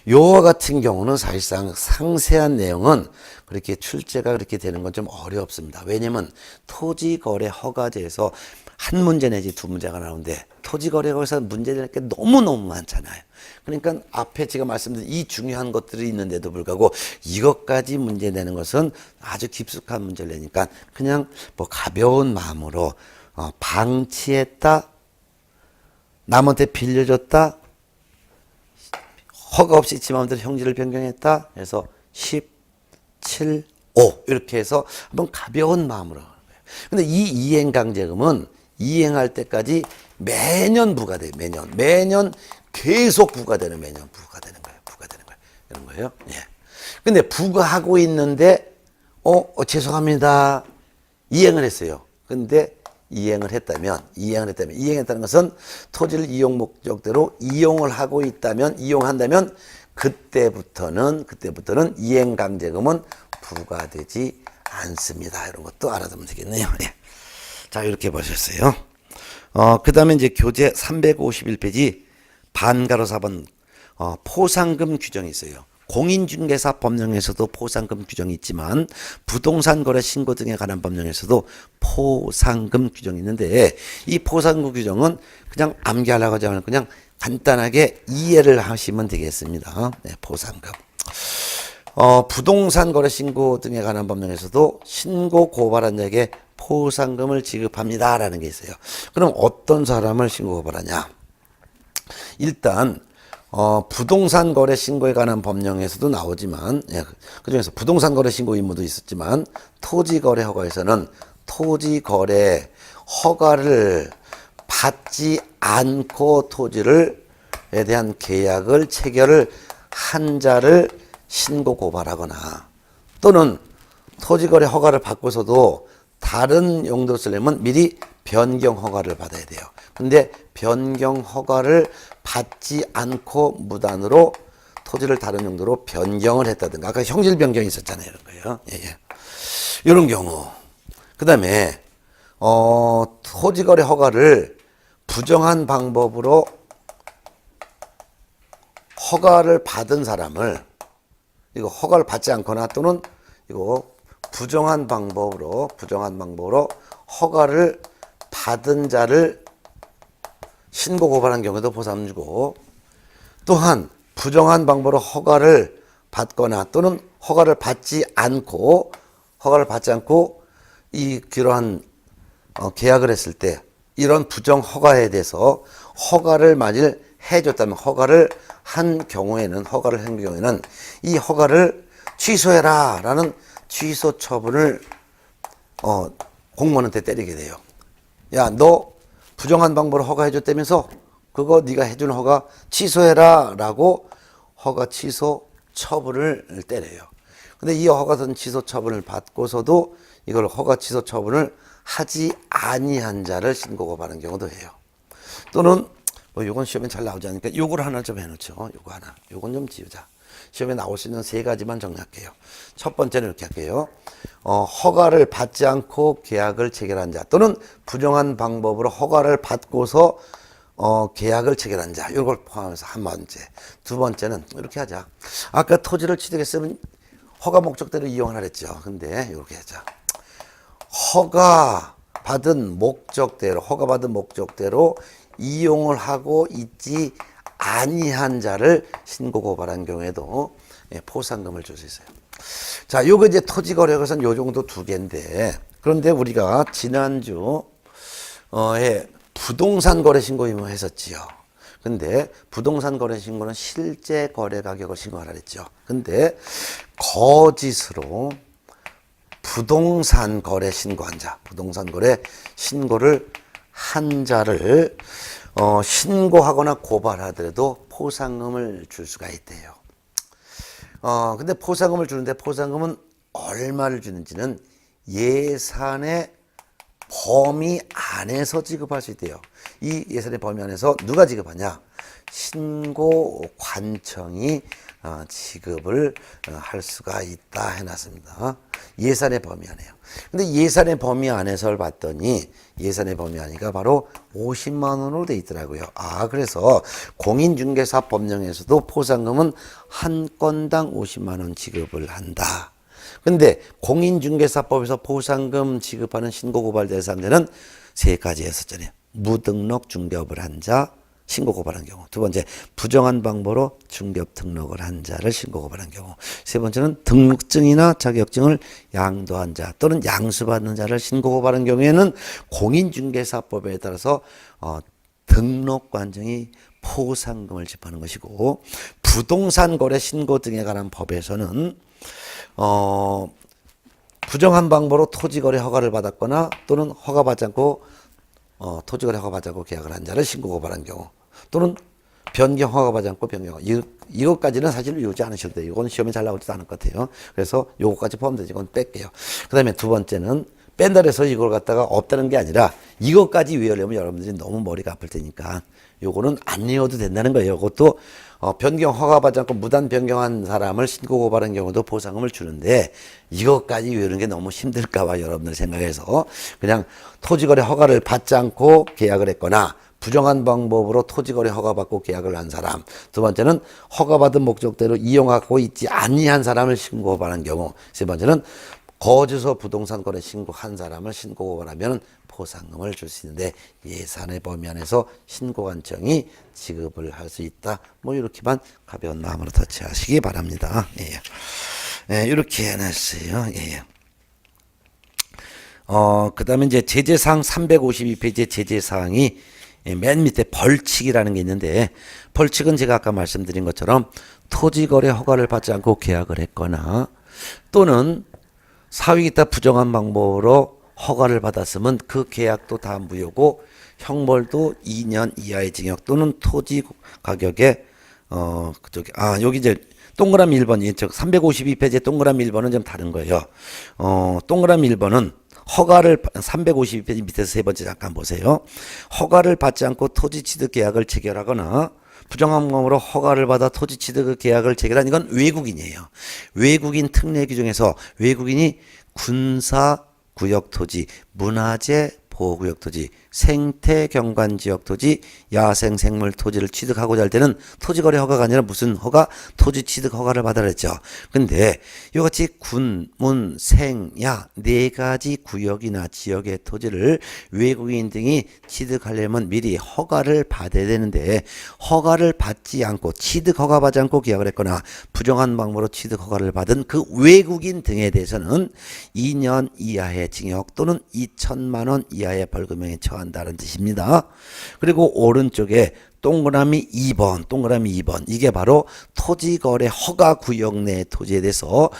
Speaker 1: 요와 같은 경우는 사실상 상세한 내용은 그렇게 출제가 그렇게 되는 건 좀 어렵습니다. 왜냐면 토지거래 허가제에서 한 문제 내지 두 문제가 나오는데 토지거래에서 문제될 게 너무너무 많잖아요. 그러니까 앞에 제가 말씀드린 이 중요한 것들이 있는데도 불구하고 이것까지 문제 내는 것은 아주 깊숙한 문제를 내니까 그냥 뭐 가벼운 마음으로 방치했다, 남한테 빌려줬다, 허가 없이 지 마음대로 형질을 변경했다 해서 10, 7, 5 이렇게 해서 한번 가벼운 마음으로 하는 거예요. 근데 이 이행강제금은 이행할 때까지 매년 부과돼요. 매년 계속 부과되는 거예요. 이런 거예요. 예. 근데 부과하고 있는데 죄송합니다. 이행을 했어요. 근데 이행했다는 것은 토지를 이용 목적대로 이용을 하고 있다면, 이용한다면 그때부터는 이행강제금은 부과되지 않습니다. 이런 것도 알아두면 되겠네요. 예. 자, 이렇게 보셨어요. 그 다음에 이제 교재 351페이지 반가로 4번 포상금 규정이 있어요. 공인중개사 법령에서도 포상금 규정이 있지만 부동산 거래 신고 등에 관한 법령에서도 포상금 규정이 있는데 이 포상금 규정은 그냥 암기하려고 하지 않고 그냥 간단하게 이해를 하시면 되겠습니다. 네, 포상금. 부동산 거래 신고 등에 관한 법령에서도 신고 고발한 자에게 포상금을 지급합니다라는 게 있어요. 그럼 어떤 사람을 신고 고발하냐? 일단 부동산 거래 신고에 관한 법령에서도 나오지만 그중에서 부동산 거래 신고 의무도 있었지만 토지 거래 허가에서는 토지 거래 허가를 받지 않고 토지에 대한 계약을 체결을 한 자를 신고 고발하거나 또는 토지 거래 허가를 받고서도 다른 용도로 쓰려면 미리 변경 허가를 받아야 돼요. 근데 변경 허가를 받지 않고 무단으로 토지를 다른 용도로 변경을 했다든가 아까 형질 변경이 있었잖아요. 이런 거예요. 예. 이런 경우. 그 다음에 토지거래 허가를 부정한 방법으로 허가를 받은 사람을 이거 허가를 받지 않거나 또는 이거 부정한 방법으로 허가를 받은 자를 신고 고발한 경우에도 보상 주고, 또한 부정한 방법으로 허가를 받거나 또는 허가를 받지 않고 이 그러한 계약을 했을 때 이런 부정 허가에 대해서 허가를 만일 해줬다면 허가를 한 경우에는 이 허가를 취소해라라는 취소 처분을 공무원한테 때리게 돼요. 야, 너 부정한 방법으로 허가해줬다면서 그거 네가 해준 허가 취소해라라고 허가 취소 처분을 때려요. 근데 이 허가 취소 처분을 받고서도 이걸 허가 취소 처분을 하지 아니한 자를 신고 고발하는 경우도 해요. 또는 뭐 요건 시험에 잘 나오지 않으니까 요걸 하나 좀 해놓죠. 요건 좀 지우자. 시험에 나올 수 있는 3가지만 정리할게요. 첫 번째는 이렇게 할게요. 허가를 받지 않고 계약을 체결한 자 또는 부정한 방법으로 허가를 받고서 계약을 체결한 자, 이걸 포함해서 한 번째. 두 번째는 이렇게 하자. 아까 토지를 취득했으면 허가 목적대로 이용을 하랬죠. 근데 이렇게 하자. 허가 받은 목적대로 이용을 하고 있지 아니한 자를 신고 고발한 경우에도 포상금을 줄 수 있어요. 자, 요거 이제 토지거래에서는 요 정도 2개인데, 그런데 우리가 지난주 부동산 거래 신고 의무했었지요. 근데 부동산 거래 신고는 실제 거래 가격을 신고하라 그랬죠. 근데 거짓으로 부동산 거래 신고를 한 자를 신고하거나 고발하더라도 포상금을 줄 수가 있대요. 근데 포상금을 주는데 포상금은 얼마를 주는지는 예산의 범위 안에서 지급할 수 있대요. 이 예산의 범위 안에서 누가 지급하냐? 신고관청이 지급을 할 수가 있다 해놨습니다. 예산의 범위 안에요. 근데 예산의 범위 안에서를 봤더니 예산의 범위 안이가 바로 50만 원으로 돼 있더라고요. 그래서 공인중개사법령에서도 포상금은 한 건당 50만 원 지급을 한다. 근데 공인중개사법에서 포상금 지급하는 신고고발 대상자는 3가지 했었잖아요. 무등록 중개업을 한 자, 신고 고발한 경우. 두 번째, 부정한 방법으로 중개업 등록을 한 자를 신고 고발한 경우. 세 번째는 등록증이나 자격증을 양도한 자 또는 양수받는 자를 신고 고발한 경우에는 공인중개사법에 따라서 등록관청이 포상금을 지급하는 것이고, 부동산 거래 신고 등에 관한 법에서는 부정한 방법으로 토지거래 허가를 받았거나 또는 허가받지 않고 토지거래 허가받지 않고 계약을 한 자를 신고 고발한 경우, 또는 변경 허가받지 않고 변경, 이것까지는 사실 외우지 않으셔도 돼요. 이건 시험에 잘 나오지도 않을 것 같아요. 그래서 요거까지 포함되지, 이건 뺄게요. 그 다음에 두 번째는 뺀다 해서 이걸 갖다가 없다는 게 아니라 이것까지 외우려면 여러분들이 너무 머리가 아플 테니까 요거는 안 외워도 된다는 거예요. 그것도 변경 허가받지 않고 무단 변경한 사람을 신고 고발한 경우도 포상금을 주는데 이것까지 외우는 게 너무 힘들까 봐 여러분들 생각해서 그냥 토지거래 허가를 받지 않고 계약을 했거나 부정한 방법으로 토지거래 허가받고 계약을 한 사람, 두 번째는 허가받은 목적대로 이용하고 있지 아니한 사람을 신고 고발한 경우, 세 번째는 거주소 부동산 거래 신고한 사람을 신고 고발하면 포상금을 줄 수 있는데 예산의 범위 안에서 신고관청이 지급을 할 수 있다. 뭐 이렇게만 가벼운 마음으로 터치하시기 바랍니다. 이렇게 해놨어요. 그 다음에 이제 제재사항 352페이지의 제재사항이 맨 밑에 벌칙이라는 게 있는데, 벌칙은 제가 아까 말씀드린 것처럼 토지거래 허가를 받지 않고 계약을 했거나 또는 사위기타 부정한 방법으로 허가를 받았으면 그 계약도 다 무효고 형벌도 2년 이하의 징역 또는 토지 가격에 여기 이제 동그라미 1번이 즉 352페이지의 동그라미 1번은 좀 다른 거예요. 동그라미 1번은 허가를 352페이지 밑에서 세 번째 잠깐 보세요. 허가를 받지 않고 토지 취득 계약을 체결하거나 부정한 방법으로 허가를 받아 토지 취득 계약을 체결한 이건 외국인이에요. 외국인 특례 규정에서 외국인이 군사 구역 토지, 문화재 보호구역 토지, 생태 경관 지역 토지, 야생 생물 토지를 취득하고자 할 때는 토지 거래 허가가 아니라 무슨 허가? 토지 취득 허가를 받아라 했죠. 근데 이같이 군, 문, 생, 야 네 가지 구역이나 지역의 토지를 외국인 등이 취득하려면 미리 허가를 받아야 되는데 허가를 받지 않고 취득 허가 받지 않고 계약을 했거나 부정한 방법으로 취득 허가를 받은 그 외국인 등에 대해서는 2년 이하의 징역 또는 2천만 원 이하의 벌금형에 처한다는 뜻입니다. 그리고 오른쪽에 동그라미 2번 이게 바로 토지거래 허가구역 내 토지에 대해서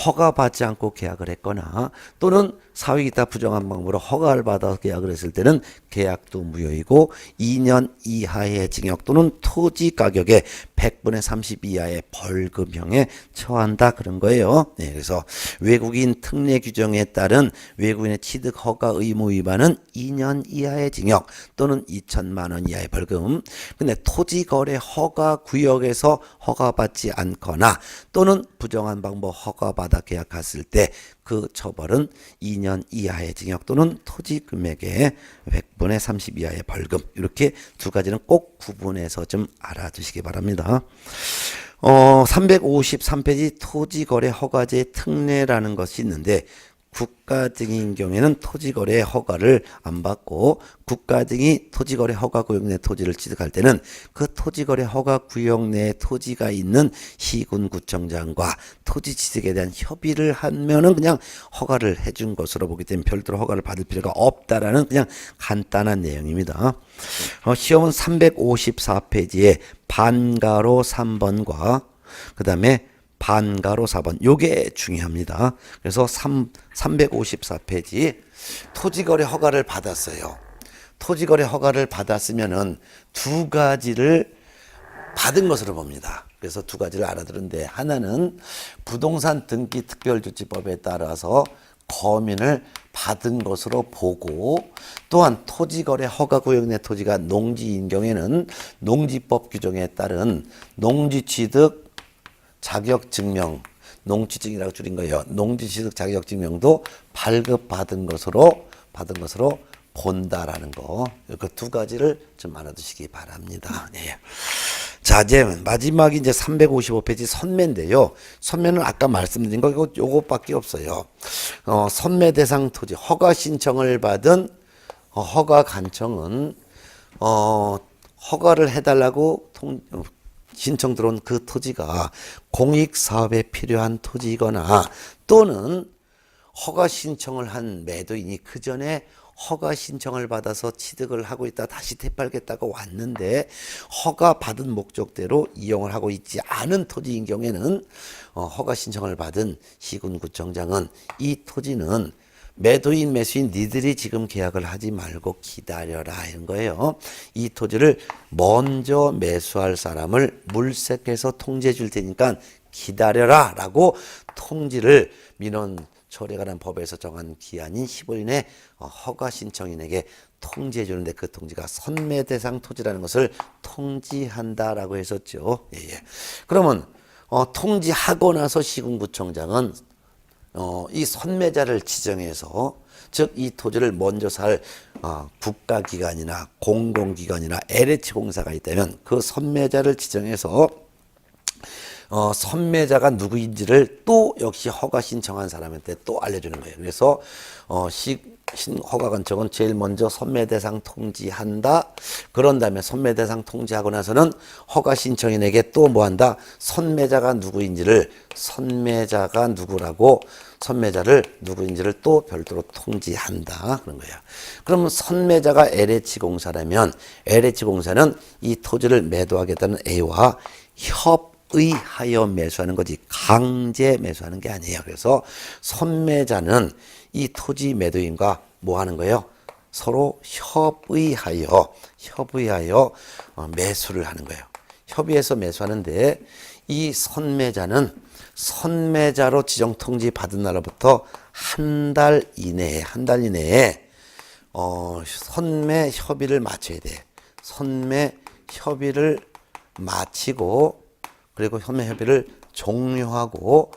Speaker 1: 허가받지 않고 계약을 했거나 또는 사위기타 부정한 방법으로 허가를 받아서 계약을 했을 때는 계약도 무효이고 2년 이하의 징역 또는 토지 가격의 100분의 30 이하의 벌금형에 처한다 그런 거예요. 네, 그래서 외국인 특례 규정에 따른 외국인의 취득 허가 의무 위반은 2년 이하의 징역 또는 2천만 원 이하의 벌금. 근데 토지 거래 허가 구역에서 허가받지 않거나 또는 부정한 방법 허가받아 계약했을 때 그 처벌은 2년 이하의 징역 또는 토지 금액의 100분의 30 이하의 벌금. 이렇게 두 가지는 꼭 구분해서 좀 알아두시기 바랍니다. 353페이지 토지거래 허가제 특례라는 것이 있는데 국가 등인 경우에는 토지거래 허가를 안 받고 국가 등이 토지거래 허가구역 내 토지를 취득할 때는 그 토지거래 허가구역 내 토지가 있는 시군구청장과 토지 취득에 대한 협의를 하면은 그냥 허가를 해준 것으로 보기 때문에 별도로 허가를 받을 필요가 없다라는 그냥 간단한 내용입니다. 시험은 354페이지에 반가로 3번과 그 다음에 반가로 4번 요게 중요합니다. 그래서 354페이지 토지거래 허가를 받았어요. 토지거래 허가를 받았으면은 두 가지를 받은 것으로 봅니다. 그래서 두 가지를 알아들은데 하나는 부동산 등기 특별조치법에 따라서 거민을 받은 것으로 보고 또한 토지거래 허가구역 내 토지가 농지인 경우에는 농지법 규정에 따른 농지취득 자격증명, 농취증이라고 줄인 거예요. 농지취득 자격증명도 발급받은 것으로 본다라는 거. 그 두 가지를 좀 알아두시기 바랍니다. 네. 자, 이제 마지막이 이제 355페이지 선매인데요. 선매는 아까 말씀드린 거 요것밖에 없어요. 선매 대상 토지 허가 신청을 받은 허가 간청은 허가를 해달라고 신청 들어온 그 토지가 공익사업에 필요한 토지이거나 또는 허가 신청을 한 매도인이 그 전에 허가 신청을 받아서 취득을 하고 있다 다시 되팔겠다고 왔는데 허가 받은 목적대로 이용을 하고 있지 않은 토지인 경우에는 허가 신청을 받은 시군구청장은 이 토지는 매도인 매수인 니들이 지금 계약을 하지 말고 기다려라 이런 거예요. 이 토지를 먼저 매수할 사람을 물색해서 통지해 줄 테니까 기다려라 라고 통지를 민원 초래에 관한 법에서 정한 기한인 15일 내 허가 신청인에게 통지해 주는데 그 통지가 선매 대상 토지라는 것을 통지한다라고 했었죠. 예. 그러면 통지하고 나서 시군구청장은 이 선매자를 지정해서 즉 이 토지를 먼저 살 국가기관이나 공공기관이나 LH공사가 있다면 그 선매자를 지정해서 선매자가 누구인지를 또 역시 허가 신청한 사람한테 또 알려주는 거예요. 그래서 허가관청은 제일 먼저 선매 대상 통지한다. 그런 다음에 선매 대상 통지하고 나서는 허가 신청인에게 또 뭐한다? 선매자가 누구인지를 선매자가 누구라고 선매자를 누구인지를 또 별도로 통지한다. 그런 거예요. 그러면 선매자가 LH공사라면 LH공사는 이 토지를 매도하겠다는 A와 협의하여 매수하는 거지 강제 매수하는 게 아니에요. 그래서 선매자는 이 토지 매도인과 뭐 하는 거예요? 서로 협의하여 매수를 하는 거예요. 협의해서 매수하는데 이 선매자는 선매자로 지정 통지 받은 날로부터 한 달 이내에 선매 협의를 마쳐야 돼. 선매 협의를 마치고 그리고 선매 협의를 종료하고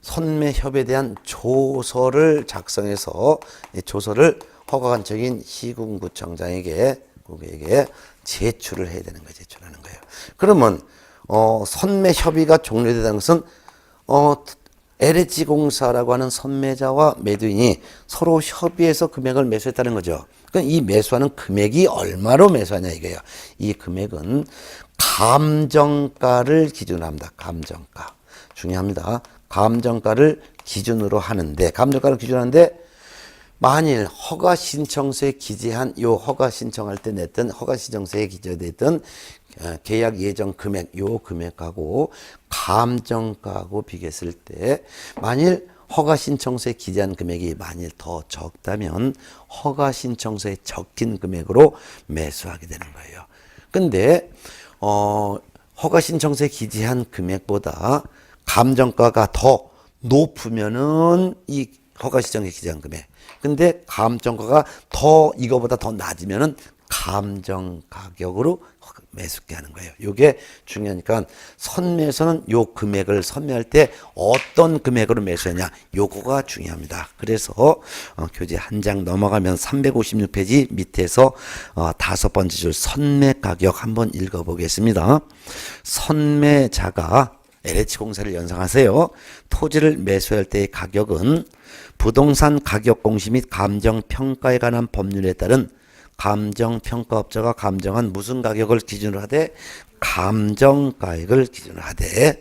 Speaker 1: 선매 협의에 대한 조서를 작성해서 이 조서를 허가관청인 시군구청장에게 고객에게 제출을 해야 되는 거예요. 제출하는 거예요. 그러면 선매 협의가 종료되는 것은 LH공사라고 하는 선매자와 매도인이 서로 협의해서 금액을 매수했다는 거죠. 그러니까 이 매수하는 금액이 얼마로 매수하냐 이거예요. 이 금액은 감정가를 기준으로 합니다. 감정가. 중요합니다. 감정가를 기준으로 하는데, 감정가를 기준으로 하는데, 만일 허가 신청서에 기재한 요 허가 신청할 때 냈던 허가 신청서에 기재됐던 계약 예정 금액 요 금액하고 감정가하고 비교했을 때 만일 허가 신청서에 기재한 금액이 만일 더 적다면 허가 신청서에 적힌 금액으로 매수하게 되는 거예요. 근데 허가 신청서에 기재한 금액보다 감정가가 더 높으면은 이 허가 신청서에 기재한 금액. 근데 감정가가 이거보다 더 낮으면은 감정 가격으로 매수게 하는 거예요. 요게 중요하니까 선매에서는 요 금액을 선매할 때 어떤 금액으로 매수하냐 요거가 중요합니다. 그래서 교재 한 장 넘어가면 356페이지 밑에서 5번째 줄 선매 가격 한번 읽어보겠습니다. 선매자가 LH공사를 연상하세요. 토지를 매수할 때의 가격은 부동산 가격 공시 및 감정평가에 관한 법률에 따른 감정평가업자가 감정한 무슨 가격을 기준으로 하되 감정가액을 기준으로 하되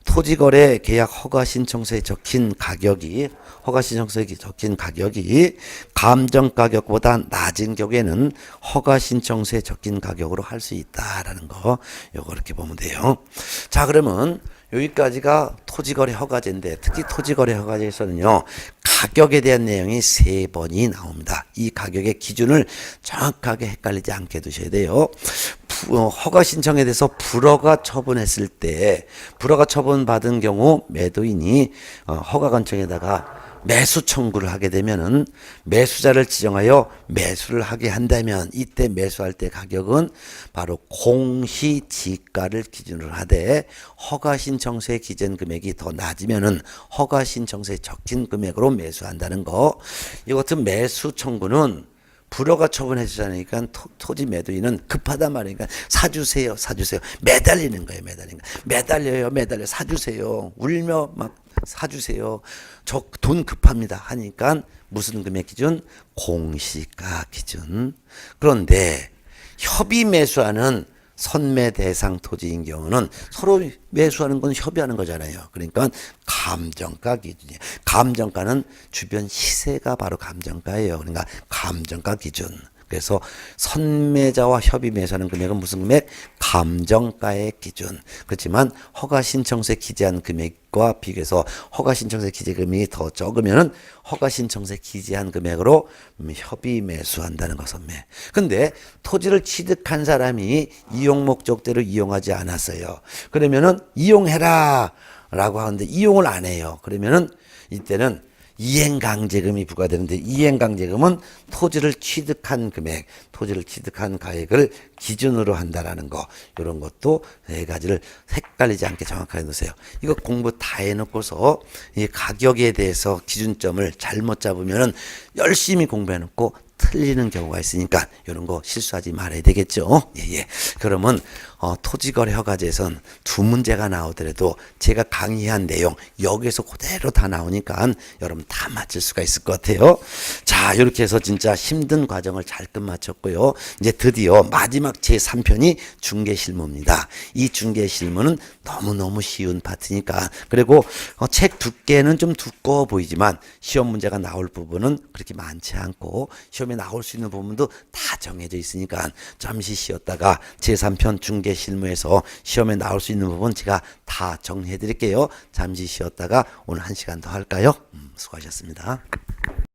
Speaker 1: 토지거래 계약 허가 신청서에 적힌 가격이 감정가격보다 낮은 경우에는 허가 신청서에 적힌 가격으로 할 수 있다라는 거 요거 이렇게 보면 돼요. 자, 그러면 여기까지가 토지거래 허가제인데 특히 토지거래 허가제에서는요 가격에 대한 내용이 3번이 나옵니다. 이 가격의 기준을 정확하게 헷갈리지 않게 두셔야 돼요. 허가 신청에 대해서 불허가 처분했을 때 불허가 처분받은 경우 매도인이 허가관청에다가 매수 청구를 하게 되면은 매수자를 지정하여 매수를 하게 한다면 이때 매수할 때 가격은 바로 공시지가를 기준으로 하되 허가 신청서에 기재한 금액이 더 낮으면은 허가 신청서에 적힌 금액으로 매수한다는 거. 이 같은 매수 청구는 불허가 처분해 주잖아요. 그러니까 토지 매도인은 급하단 말이니까 사주세요. 매달리는 거예요. 매달려요. 사주세요. 울며 막 사주세요. 저 돈 급합니다. 하니까 무슨 금액 기준? 공시가 기준. 그런데 협의 매수하는 선매 대상 토지인 경우는 서로 매수하는 건 협의하는 거잖아요. 그러니까 감정가 기준이에요. 감정가는 주변 시세가 바로 감정가예요. 그러니까 감정가 기준. 그래서 선매자와 협의 매수하는 금액은 무슨 금액? 감정가의 기준. 그렇지만 허가 신청서에 기재한 금액과 비교해서 허가 신청서에 기재 금액이 더 적으면은 허가 신청서에 기재한 금액으로 협의 매수한다는 거 선매. 근데 토지를 취득한 사람이 이용 목적대로 이용하지 않았어요. 그러면은 이용해라 라고 하는데 이용을 안 해요. 그러면은 이때는 이행강제금이 부과되는데 이행강제금은 토지를 취득한 금액, 토지를 취득한 가액을 기준으로 한다라는 거. 이런 것도 4가지를 헷갈리지 않게 정확하게 놓으세요. 이거 공부 다 해놓고서 이 가격에 대해서 기준점을 잘못 잡으면은 열심히 공부해놓고 틀리는 경우가 있으니까 이런 거 실수하지 말아야 되겠죠. 예. 그러면 토지거래 허가제에선 2문제가 나오더라도 제가 강의한 내용 여기에서 그대로 다 나오니까 여러분 다 맞출 수가 있을 것 같아요. 자, 이렇게 해서 진짜 힘든 과정을 잘 끝마쳤고요. 이제 드디어 마지막 제3편이 중개실무입니다. 이 중개실무는 너무너무 쉬운 파트니까 그리고 책 두께는 좀 두꺼워 보이지만 시험 문제가 나올 부분은 그렇게 많지 않고 시험에 나올 수 있는 부분도 다 정해져 있으니까 잠시 쉬었다가 제3편 중개실무에서 시험에 나올 수 있는 부분 제가 다 정리해 드릴게요. 잠시 쉬었다가 오늘 1시간 더 할까요? 수고하셨습니다.